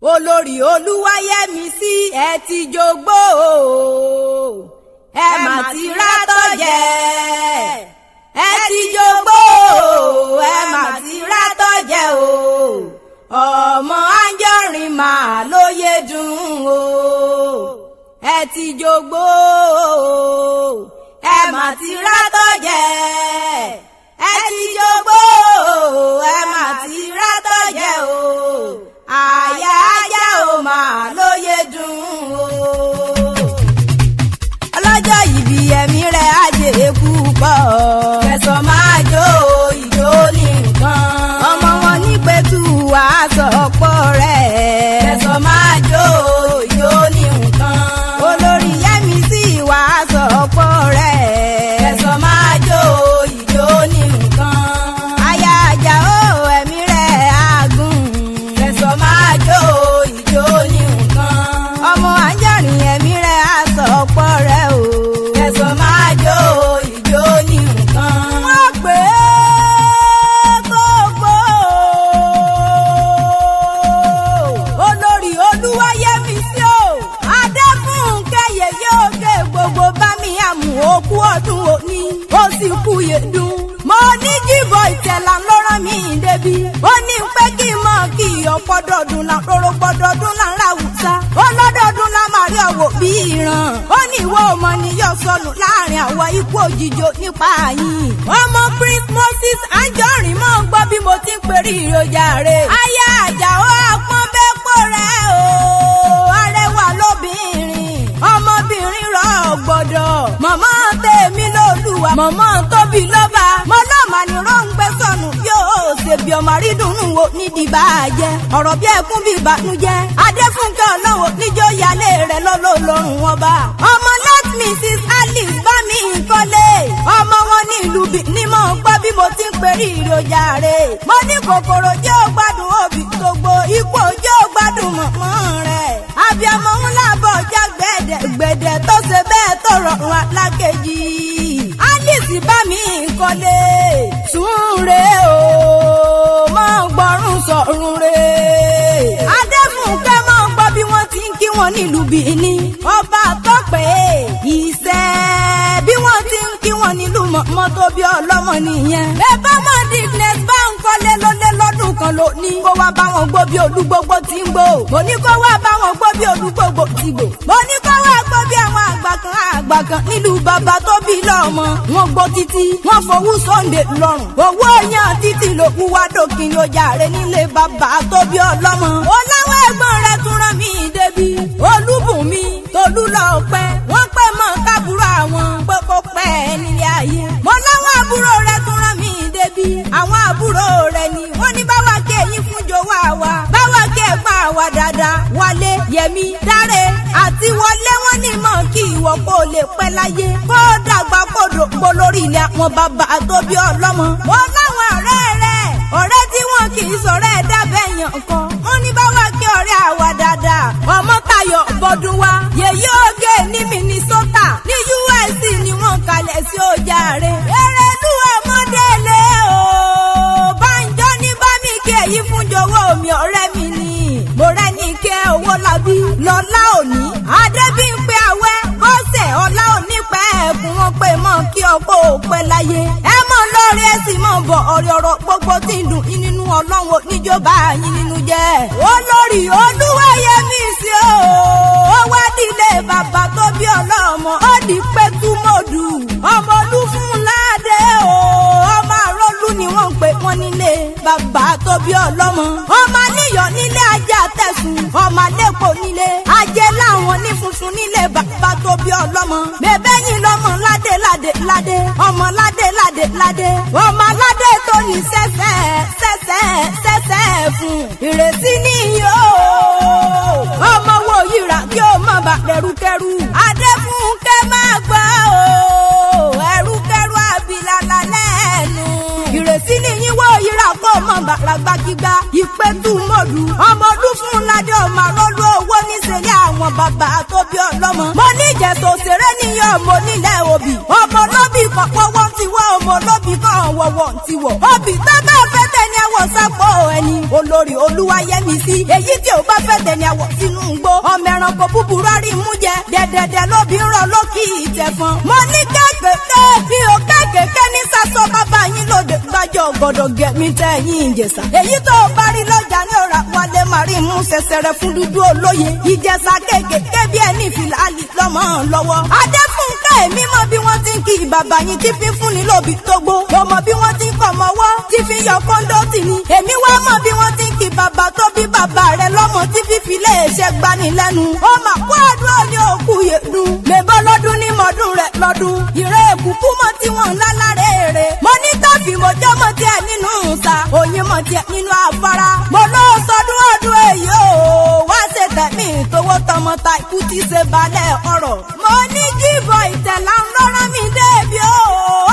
olórí Olúwayẹmísí ẹ ti jogbó ẹ mà ti rátọ̀ jẹ ẹ ti jogbó ẹ mà ti rátọ̀ jẹ o ọmọ Anjọrin mà lóye dùn o ẹ ti jogbó ẹ mà ti rátọ̀ jẹ ẹ ti jogbó ẹ mà ti rátọ̀ jẹ o àyà ajá ò mà lóye dùn o. ọlọ́jọ́ ìbí ẹ̀mí rẹ̀ ajé púpọ̀ kẹsàn máa jó ìjó ní nǹkan ọmọ wọn ní pẹ̀tù aṣọ ọ̀pọ̀ rẹ̀ kẹsàn máa jó ìjó ní nǹkan olórí Yẹmísí wà aṣọ ọ̀pọ̀ rẹ̀ kẹsàn máa jó ìjó ní nǹkan àyà ajá ò ẹ̀mí rẹ̀ àgùn kẹsàn máa jó ìjó ní nǹkan ọmọ Anjọrin ẹ̀mí rẹ̀ aṣọ ọ̀pọ̀ rẹ̀ o kẹsàn máa jó ìjó ní nǹkan. wọ́n pè é gbogbo olórí Olúwayẹmísí o Adéfúnkẹ́ yèyé òkè gbogbo bá mi àmú òkú ọdún òní ó sì kú yèdùn mo ní jíbọ̀ ìtẹ̀lá lọ́rọ̀ mi débi ó ní pé kí n mọ̀ kí ọ̀pọ̀dọ̀dún la rọ̀rọ̀pọ̀dọ̀dún la ń ra wùsà ọlọ́dọọdún la máa rí ọ̀wọ̀ bí ìran ó ní ìwọ ọmọ níyọ̀ sọnù láàrin àwọn ikú òjijì nípa yín ọmọ Prince Moses Anjọrin mọ̀ ń gbọ́ bí mo ti ń perí ìròjà rẹ̀ aya Àjàó àpọ́n bẹ́ẹ̀ pọ̀ rẹ̀ o arẹwà lóbìnrin ọmọbìnrin rọ̀ gbọ́dọ̀ mọ̀mọ́ tèmi lólùwà mọ̀mọ́ tóbi lọ́ba mọ́lọ́mà ni rọ́ǹgbẹ́ sọnù yóò ṣèbí ọmọ àrídùnnú wo nídìí bá a jẹ ọ̀rọ̀ bí ẹkún bí ìbànújẹ́ Adéfúnkẹ́ ọlọ́wọ́ níjó yálé rẹ̀ lọ́lọ́lọ́run ọba ọmọ lot Mrs Alice bá mi kọ́lé ọmọ wọn ní ìlú ní mọ̀ ń gbọ́ bí mo ti ń perí ìròjà rẹ̀ mo ní kòkòrò jẹ́ ó gbádùn òbí gbogbo ipò jẹ́ ó gbádùn mọ̀mọ́ rẹ̀ abiyamọ ńlá bọ̀ já gbẹ̀dẹ̀ tó ṣe bẹ́ẹ̀ tó rọrùn alákejì Alice bá mi kọ́lé sùn re o mọ̀ gbọ́rùn sọ̀rùn re Adéfúnkẹ́ mọ̀ ń gbọ́ bí wọ́n ti ń kí wọn nílùú Bìíní ọba tọ́pẹ́ ìṣẹ́ bí wọ́n ti ń kí wọn nílùú mọ́tò bí ọlọ́mọ nìyẹn bẹ́ẹ̀ mọ̀ Dickness bá ń kọ́lé lólé lọ́dún kan lónìí kó wá bá wọn gbó bí olúgbogbo tí ń gbó mo ní kó wá bá wọn gbó bí olúgbogbo tí gbó mo ní kó wá gbó bí àwọn àgbà kan nílùú bàbá tó bí lọ́mọ wọn gbó títí wọn fowó Sunday lọ́rùn owó yan títí ló kú wá dòkìn ló jàre nílé bàbá tó bí ọlọ́mọ ó láwọn ẹ̀gbọ́n rẹ̀ tún rán mi débi Olúbùnmi Tolúlọpẹ́ wọ́n pẹ́ mọ́ kábúrò àwọn pé pẹ́ nílé ayé mo láwọn àbúrò rẹ̀ tún rán mi débi àwọn àbúrò rẹ̀ ni wọ́n ní báwa ké yín fún jowó àwa báwa ké pa àwa dáadáa Wálé Yẹmí Dáre àti Wọlé wọn ní mọ̀ kí ìwọ kó lè pẹ́ láyé kó dàgbà kó dòpò lórí ilé àwọn bàbá tó bí ọlọ́mọ mo láwọn ọ̀rẹ́ rẹ̀ ọ̀rẹ́ tí wọn kì í sọ̀rọ̀ ẹ̀ dábẹ́ yàn kan wọ́n ní báwa ké ọ̀rẹ́ àwa dáadáa Ọmọ́táyọ̀ Bọ́dúnwá yèyé oge ní Minnesota ní US ni wọ́n kalẹ̀ sí ojàre Erelu ọmọdélé o Bánjọ ní bámi kí èyí fún jọ̀wọ́ mi ọ̀rẹ́ mi ni mo rẹ́ ní kẹ́ owó labí lọ́lá òní Adébímpé Awẹ́ Bọ́sẹ̀ ọlá òní pẹ́ ẹ̀kún wọn pé mọ́ kí ọkọ̀ òpẹ́ láyé ẹ mọ̀ lórí ẹ sì mọ̀ bọ̀ ọ̀rọ̀ gbogbo tí ń dùn nínú Ọlọ́run níjọba yín nínú jẹ́ olórí Olúwayẹmísí o ó wá dílé bàbá tó bí ọlọ́mọ ó di Pẹ́túmọ̀dù ọmọ Olúfúnládé o ọmọ Àrólú ni wọ́n ń pè wọ́n nílé bàbá tó bí ọlọ́mọ ọmọ Aníyọ̀ nílé Ajé Tẹ̀sùn ọmọ Alẹ́pọ̀ nílé Ajé láwọn ní funfun nílé bàbá tó bí ọlọ́mọ bẹ́ẹ̀ yín lọ́mọ ládé ọmọ ládé ọmọ aládé tó ní sẹ́sẹ́ fún ìrètí níyó ọmọ wo yìrà kí ó má bà kẹrùkẹrù Adéfúnkẹ́ máa gbọ́ ẹrùkẹrù àbílàlà lẹ́nu ìrètí níyìn wo yìrà kó má bà ràgbàkígbà Ìpẹ́túmọ̀dù ọmọ Olúfúnládé ọmọ Àrólú owó níṣẹ́lẹ̀ àwọn bàbá tó bí ọlọ́mọ mo níjẹ́ ìjẹ̀ṣà òṣèré níyàn ọmọ onílẹ̀ òbí ọmọ olóbì kan wọ́wọ́ ti wọ́ ọmọ olóbì kan wọ́wọ́ ti wọ̀ òbí tó bá fẹ́ tẹni àwọ̀ sápò ẹni olórí Olúwayẹmísí èyí tí ò bá fẹ́ tẹni àwọ̀ sínú gbó ọmọ ẹranko búburú àrí mú jẹ dẹ̀dẹ̀dẹ̀ lóbi ń rọ lókì ìtẹ̀fọn mo ní kẹ́kẹ́kẹ́ bí o kẹ́kẹ́kẹ́ ní sásọ bàbá yín lóde gbájọ gbọdọ̀ gẹ̀mí tẹ̀yìn ìjẹ̀ṣà èyí tó bá rí lọ́jà ní ọ̀rà wálé màrí mú ṣẹṣẹrẹ fún dúdú olóye ìjẹ̀ṣà kékèké bí ẹni fìlàlì lọ́mọ lọ́wọ́ Adéfúnkẹ́ èmi mọ bí wọ́n ti ń kí bàbá yín tí fi fún ni lóbi tógbó mo mọ bí wọ́n ti ń kọ́ ọmọ wọ́ tí fi yọ kóńdó tì ní èmi wá mọ bí wọ́n ti ń kí bàbá tó bí bàbá rẹ̀ lọ́mọ tí fífi lè ṣe gbani lẹ́nu ó mà kó àdúrà ní òkú yẹ̀dùn mẹ́bọ́ lọ́dún ní mọ́dún rẹ̀ lọ́dún ìrẹ́ èkúkú mọ́ tí wọ́n ń lálárẹ̀ èrè mo ní tàbí mo jẹ́ mọ́ tiẹ̀ nínú sa òyìn mọ́ tiẹ̀ nínú afárá mo lọ́ sọdún ọdún èyí ò wá ṣe tẹ̀mí tówó tọmọta ikú ti ṣe balẹ̀ ọ̀rọ̀ mo ní jíbọ̀ ìtẹ̀lá ń lọ́rọ́ mi débi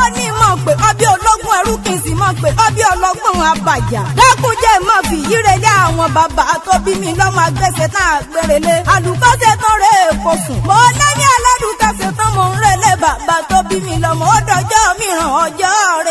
ó ní mọ̀ pé ọbí ológun ẹrú kì í sì mọ̀ pé ọbí ọlọ́gbọ̀n abàjà lẹ́kùnjẹ́ mọ̀ fi yírelé àwọn bàbá tó bí mi lọ́mọ agbẹ́sẹ̀ náà gbèrèlé àlùkọ́sẹ̀ tán rè é kò sùn mo lẹ́yìn aládùúkẹ́sẹ̀ tán mò ń relé bàbá tó bí mi lọ́mọ ó dọjọ́ mìíràn ọjọ́ rẹ̀.